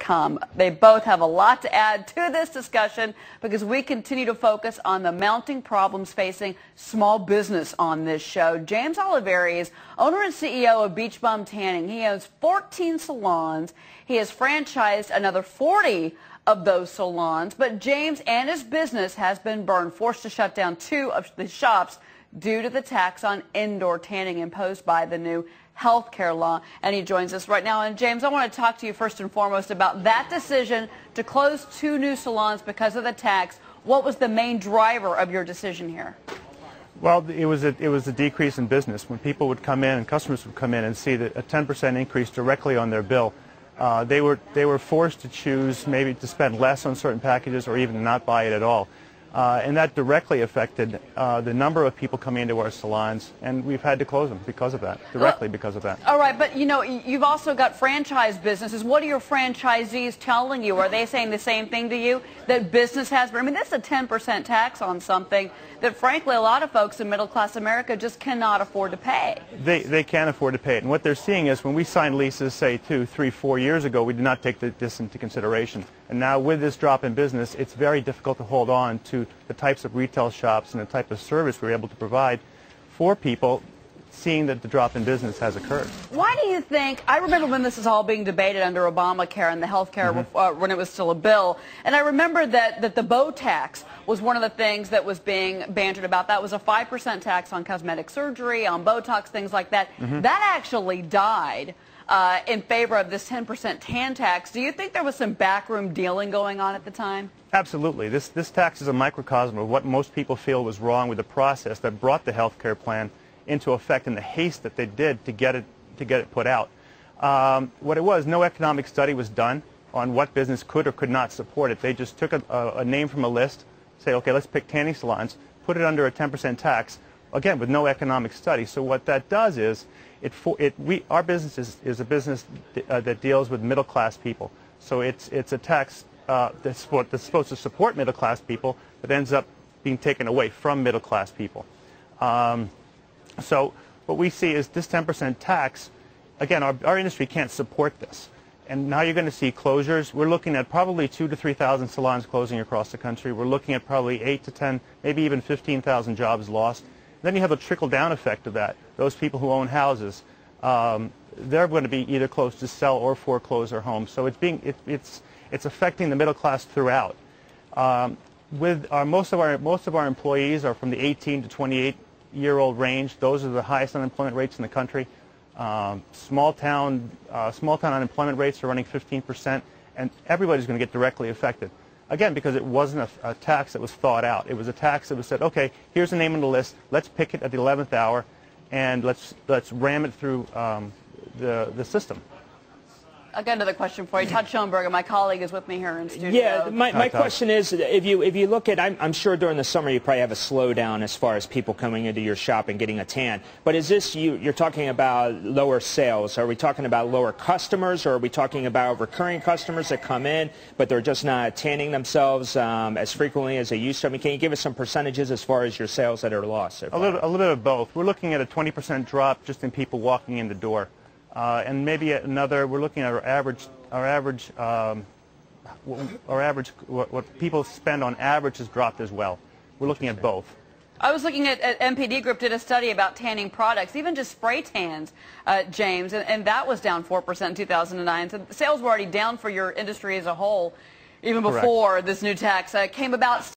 come. They both have a lot to add to this discussion because we continue to focus on the mounting problems facing small business on this show. James Oliveri is owner and CEO of Beach Bum Tanning. He owns 14 salons. He has franchised another 40 of those salons, but James and his business has been burned, forced to shut down 2 of the shops due to the tax on indoor tanning imposed by the new health care law. And he joins us right now. And James, I want to talk to you first and foremost about that decision to close 2 new salons because of the tax. What was the main driver of your decision here? Well, it was a decrease in business. When people would come in and customers would come in and see that a 10% increase directly on their bill, they were forced to choose maybe to spend less on certain packages or even to not buy it at all. And that directly affected the number of people coming into our salons, and we've had to close them because of that, because of that. All right, but you know, you've also got franchise businesses. What are your franchisees telling you? Are they saying the same thing to you, that business has been? I mean, this is a 10% tax on something that, frankly, a lot of folks in middle-class America just cannot afford to pay. They can't afford to pay it, and what they're seeing is when we signed leases, say, 2, 3, 4 years ago, we did not take this into consideration. And now with this drop in business, it's very difficult to hold on to the types of retail shops and the type of service we're able to provide for people, seeing that the drop in business has occurred. Why do you think, I remember when this was all being debated under Obamacare and the health care when it was still a bill, and I remember that the Bow tax was one of the things that was being bantered about. That was a 5% tax on cosmetic surgery, on Botox, things like that. That actually died in favor of this 10% tan tax. Do you think there was some backroom dealing going on at the time? Absolutely. This tax is a microcosm of what most people feel was wrong with the process that brought the health care plan into effect and the haste that they did to get it put out. What it was, no economic study was done on what business could or could not support it. They just took a name from a list, say, okay, let's pick tanning salons, put it under a 10% tax, again, with no economic study. So what that does is, our business is a business that deals with middle-class people. So it's a tax that's supposed to support middle-class people, but ends up being taken away from middle-class people. So what we see is this 10% tax, again, our industry can't support this. And now you're going to see closures. We're looking at probably 2,000 to 3,000 salons closing across the country. We're looking at probably 8 to 10, maybe even 15,000 jobs lost. Then you have a trickle-down effect of that. Those people who own houses, they're going to be either closed to sell or foreclose their homes. So it's affecting the middle class throughout. Most of our employees are from the 18 to 28-year-old range. Those are the highest unemployment rates in the country. Small town unemployment rates are running 15%, and everybody's going to get directly affected. Again, because it wasn't a tax that was thought out. It was a tax that was said, okay, here's the name on the list. Let's pick it at the 11th hour, and let's ram it through the system. Again, another question for you. Todd Schoenberger, my colleague, is with me here in studio. Yeah, my question is, if you look at, I'm sure during the summer you probably have a slowdown as far as people coming into your shop and getting a tan. But is this, you're talking about lower sales? Are we talking about lower customers, or are we talking about recurring customers that come in, but they're just not tanning themselves as frequently as they used to? I mean, can you give us some percentages as far as your sales that are lost so far? A little bit of both. We're looking at a 20% drop just in people walking in the door. And maybe another, we're looking at what people spend on average has dropped as well. We're looking at both. I was looking at MPD Group did a study about tanning products, even just spray tans, James, and that was down 4% in 2009. So sales were already down for your industry as a whole, even before this new tax came about.